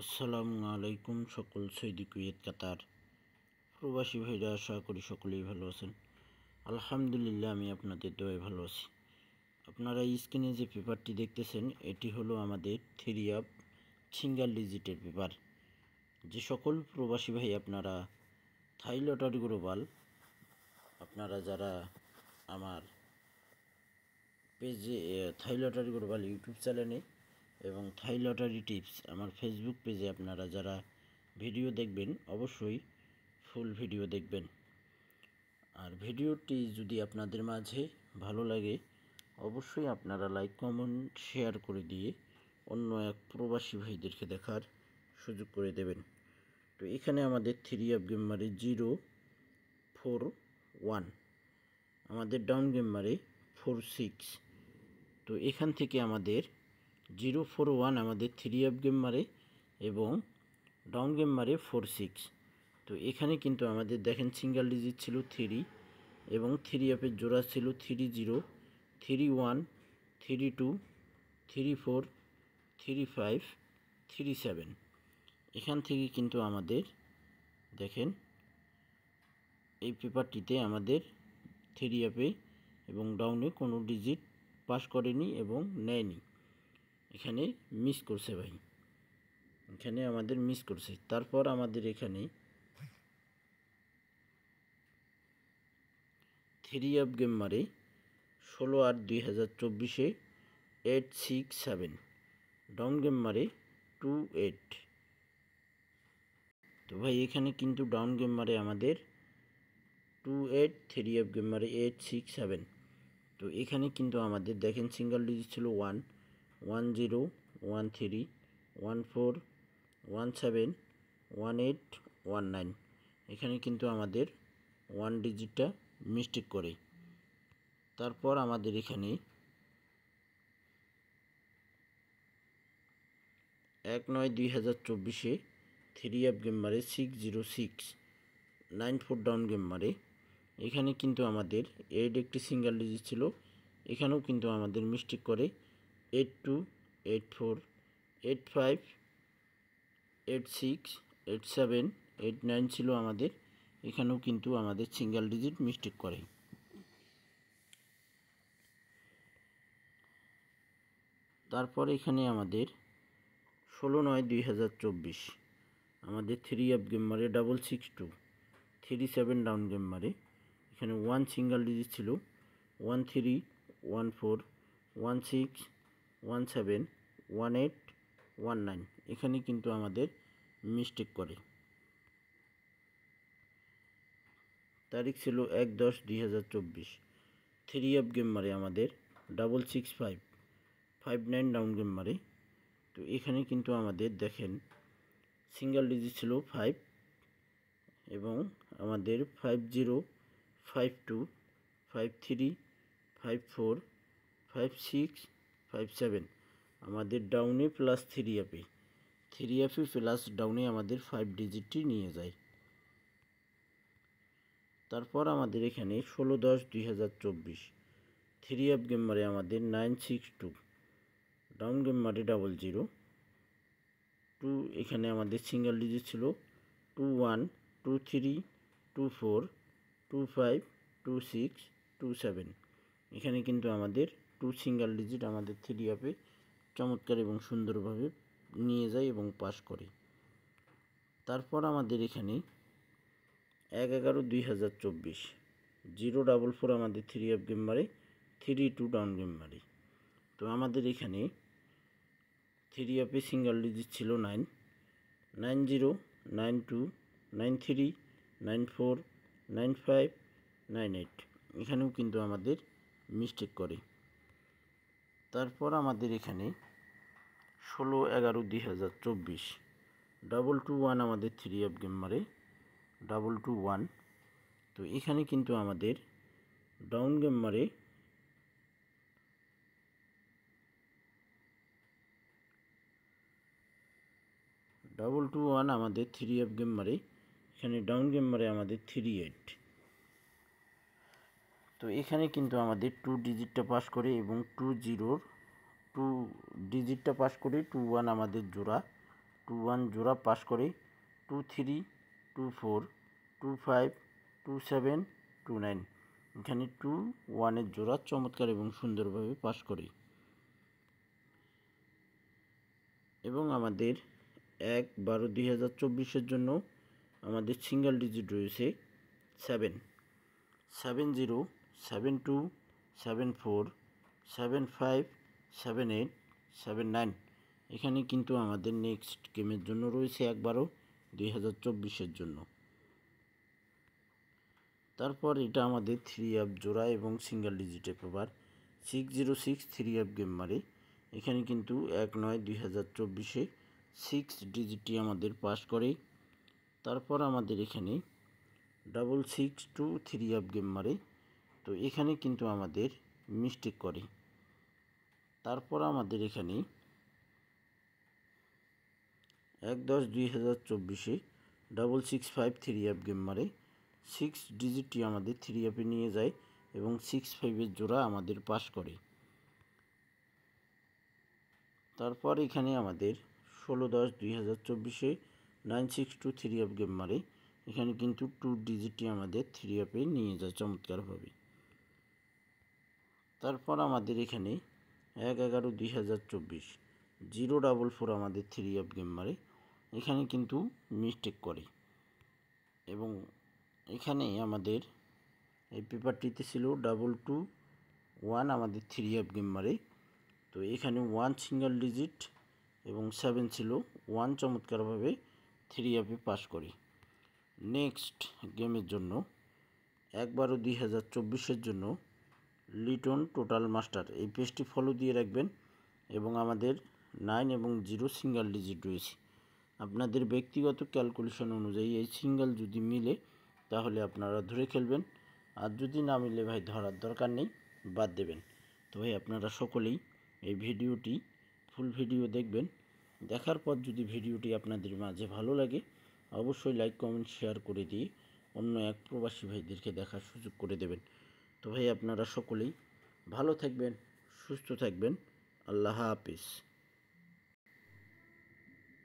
আসসালামু আলাইকুম সকল সৌদি কুয়েত কাতার প্রবাসী ভাইরা, আশা করি সকলেই ভালো আছেন। আলহামদুলিল্লাহ, আমি আপনাদের দোয়ায় ভালো আছি। আপনারা স্ক্রিনে যে পেপারটি দেখতেছেন, এটি হলো আমাদের থ্রি আপ সিঙ্গেল ডিজিটের পেপার। যে সকল প্রবাসী ভাই আপনারা থাই লটারি গ্লোবাল, আপনারা যারা আমার পেজে থাই লটারি গ্লোবাল ইউটিউব চ্যানেলে এবং থাই লটারি টিপস আমার ফেসবুক পেজে আপনারা যারা ভিডিও দেখবেন, অবশ্যই ফুল ভিডিও দেখবেন। আর ভিডিওটি যদি আপনাদের মাঝে ভালো লাগে, অবশ্যই আপনারা লাইক কমেন্ট শেয়ার করে দিয়ে অন্য এক প্রবাসী ভাইদেরকে দেখার সুযোগ করে দেবেন। তো এখানে আমাদের থ্রি আপ গেম মারে 041, আমাদের ডাউন গেম মারে 46। তো এখান থেকে আমাদের 041 আমাদের থ্রি আপ গেম মারে এবং ডাউন গেম মারে 46। তো এখানে কিন্তু আমাদের দেখেন সিঙ্গেল ডিজিট ছিল 3 এবং থ্রি আপের জোড়া ছিল 30, 31, 32, 34, 35, 37। এখান থেকে কিন্তু আমাদের দেখেন এই পেপারটিতে আমাদের থ্রি আপে এবং ডাউনে কোনো ডিজিট পাস করেনি এবং নেয়নি, এখানে মিস করছে ভাই, এখানে আমাদের মিস করছে। তারপর আমাদের এখানে থ্রি আপ গেম মারে 16/8/2024 867, ডাউন গেম মারে 28। তো ভাই এখানে কিন্তু ডাউন গেম মারে আমাদের 28, থ্রি আপ গেম মারে 867। তো এখানে কিন্তু আমাদের দেখেন সিঙ্গেল ডিজিট ছিল 1, 10, 13, 14, 17, 18, 19। এখানে কিন্তু আমাদের 1 ডিজিটটা মিস্টেক করে। তারপর আমাদের এখানে 1/9/2024 থ্রি আপ গেম মারে 606, 94 ডাউন গেম মারে। এখানে কিন্তু আমাদের 8 একটি সিঙ্গেল ডিজিট ছিল, এখানেও কিন্তু আমাদের মিস্টেক করে। 82, 84, 85, 86, 87, 89 ছিল আমাদের, এখানেও কিন্তু আমাদের সিঙ্গেল ডিজিট মিস্টেক করে। তারপর এখানে আমাদের 16/9/2024 আমাদের থ্রি আপ গেম মারে 662, 37 ডাউন গেম মারে। এখানে 1 সিঙ্গেল ডিজিট ছিল, 13, 14, 16, 17, 18, 19। এখানে কিন্তু আমাদের মিস্টেক করে। তারিখ ছিল 1/10/2024 থ্রি আপ গেম মারে আমাদের 665, 59 ডাউন গেম মারে। তো এখানে কিন্তু আমাদের দেখেন সিঙ্গেল ডিজিট ছিল 5 এবং আমাদের 50, 52, 53, 54, 56, 57 আমাদের ডাউনে প্লাস থ্রি আপে প্লাস ডাউনে আমাদের 5 ডিজিটটি নিয়ে যায়। তারপর আমাদের এখানে 16/10/2024 থ্রি আপ গেম মারে আমাদের 962, ডাউন গেম মারে 00, 2। এখানে আমাদের সিঙ্গেল ডিজিট ছিল 21, 23, 24, 25, 26, 27। এখানে কিন্তু আমাদের 2 সিঙ্গেল ডিজিট আমাদের থ্রি আপে চমৎকার এবং সুন্দরভাবে নিয়ে যায় এবং পাস করে। তারপর আমাদের এখানে 1/11/2024 044 আমাদের থ্রি আপ গেম মারে 32 ডাউন গেম মারে। তো আমাদের এখানে থ্রি আপে সিঙ্গেল ডিজিট ছিল 9, 90, 92, 93, 94, 95, 98। এখানেও কিন্তু আমাদের মিস্টেক করে। তারপর আমাদের এখানে 16/11/2024 221 আমাদের থ্রি আপ গেম মারে 221। তো এখানে কিন্তু আমাদের ডাউন গেম মারে 221 আমাদের থ্রি আপ গেম মারে, এখানে ডাউন গেম মারে আমাদের 38। তো এখানে কিন্তু আমাদের 2 ডিজিটটা পাস করে এবং 2 ডিজিটটা পাস করে 21 আমাদের জোড়া 2 1 জোড়া পাস করে 2 3 2 4 2 5 2 7 2 9 এখানে 2 1 এর জোড়া চমৎকার এবং সুন্দরভাবে পাস করে। এবং আমাদের 1/12/2024 জন্য আমাদের সিঙ্গেল ডিজিট রয়েছে 7 7 0 7 2 7 4 7 5 7 8 7 9 এখানে কিন্তু আমাদের নেক্সট গেমের জন্য রয়েছে 1/12/2024 জন্য। তারপর এটা আমাদের 3 আপ জোড়া এবং সিঙ্গেল ডিজিটে পাবার 606 3 আপ গেম মারে। এখানে কিন্তু 1/9/2024 6 ডিজিটটি আমাদের পাস করে। তারপর আমাদের এখানে 662 3 আপ গেম মারে, তো এখানে কিন্তু আমাদের মিস্টেক করে। তারপর আমাদের এখানে 1/10/2024 665 3 আপ গেম মারে। 6 ডিজিটটি আমাদের 3 আপে নিয়ে যায় এবং 6 5 এর জোড়া আমাদের পাস করে। তারপর এখানে আমাদের 16/10/2024 962 3 আপ গেম মারে। এখানে কিন্তু 2 ডিজিটটি আমাদের 3 আপে নিয়ে যায় চমৎকারভাবে। তারপর আমাদের এখানে 1/11/2024 044 আমাদের 3 আপ গেম মারে। এখানে কিন্তু মিস্টেক করে এবং এখানে আমাদের এই পেপারটিতে ছিল 221 আমাদের 3 আপ গেম মারে। তো এখানে 1 সিঙ্গেল ডিজিট এবং 7 ছিল 1 চমৎকারভাবে 3 আপে পাস করে। নেক্সট গেমের জন্য 1/12/2024 জন্য লিটন টোটাল মাস্টার এই পেজটি ফলো দিয়ে রাখবেন এবং আমাদের 9 এবং 0 সিঙ্গেল ডিজিট রয়েছে। আপনাদের ব্যক্তিগত ক্যালকুলেশন অনুযায়ী এই সিঙ্গেল যদি মিলে তাহলে আপনারা ধরে খেলবেন, আর যদি না মিলে ভাই ধরার দরকার নেই, বাদ দেবেন। তো ভাই আপনারা সকলেই এই ভিডিওটি ফুল ভিডিও দেখবেন। দেখার পর যদি ভিডিওটি আপনাদের মাঝে ভালো লাগে অবশ্যই লাইক কমেন্ট শেয়ার করে দিয়ে অন্য এক প্রবাসী ভাইদেরকে দেখার সুযোগ করে দেবেন। তো ভাই আপনারা সকলেই ভালো থাকবেন, সুস্থ থাকবেন। আল্লাহ হাফিজ।